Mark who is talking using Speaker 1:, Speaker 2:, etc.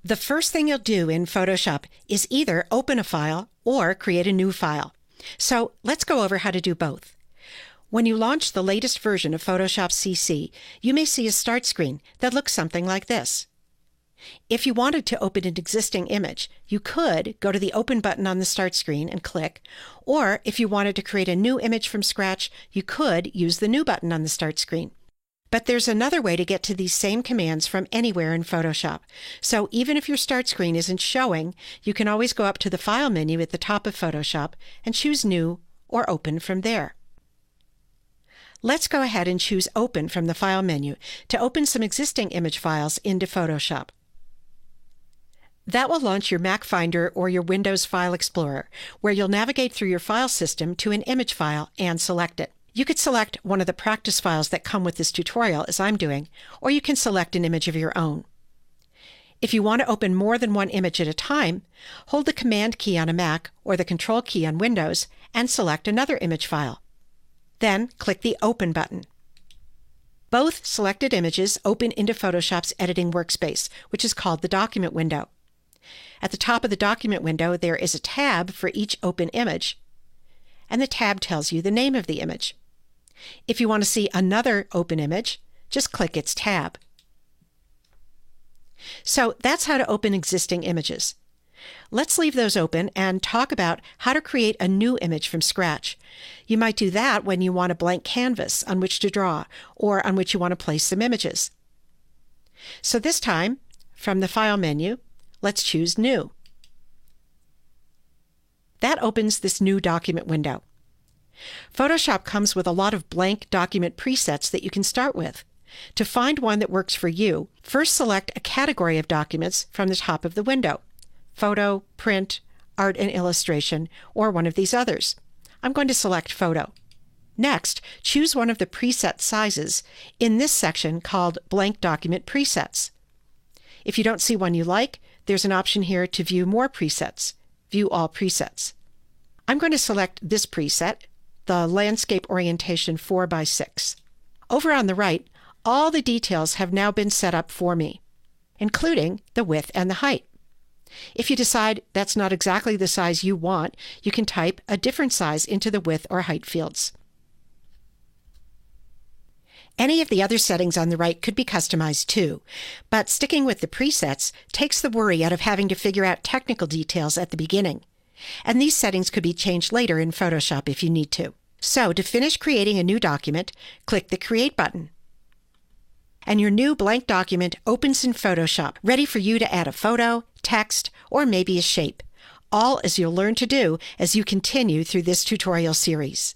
Speaker 1: The first thing you'll do in Photoshop is either open a file or create a new file. So let's go over how to do both. When you launch the latest version of Photoshop CC, you may see a start screen that looks something like this. If you wanted to open an existing image, you could go to the Open button on the start screen and click, or if you wanted to create a new image from scratch, you could use the New button on the start screen. But there's another way to get to these same commands from anywhere in Photoshop. So even if your start screen isn't showing, you can always go up to the File menu at the top of Photoshop and choose New or Open from there. Let's go ahead and choose Open from the File menu to open some existing image files into Photoshop. That will launch your Mac Finder or your Windows File Explorer, where you'll navigate through your file system to an image file and select it. You could select one of the practice files that come with this tutorial, as I'm doing, or you can select an image of your own. If you want to open more than one image at a time, hold the Command key on a Mac or the Control key on Windows and select another image file. Then click the Open button. Both selected images open into Photoshop's editing workspace, which is called the Document window. At the top of the Document window, there is a tab for each open image, and the tab tells you the name of the image. If you want to see another open image, just click its tab. So that's how to open existing images. Let's leave those open and talk about how to create a new image from scratch. You might do that when you want a blank canvas on which to draw or on which you want to place some images. So this time, from the File menu, let's choose New. That opens this new document window. Photoshop comes with a lot of blank document presets that you can start with. To find one that works for you, first select a category of documents from the top of the window: Photo, Print, Art and Illustration, or one of these others. I'm going to select Photo. Next, choose one of the preset sizes in this section called Blank Document Presets. If you don't see one you like, there's an option here to view more presets. View all presets. I'm going to select this preset, the Landscape Orientation 4x6. Over on the right, all the details have now been set up for me, including the width and the height. If you decide that's not exactly the size you want, you can type a different size into the width or height fields. Any of the other settings on the right could be customized too, but sticking with the presets takes the worry out of having to figure out technical details at the beginning. And these settings could be changed later in Photoshop if you need to. So to finish creating a new document, click the Create button. And your new blank document opens in Photoshop, ready for you to add a photo, text, or maybe a shape, all as you'll learn to do as you continue through this tutorial series.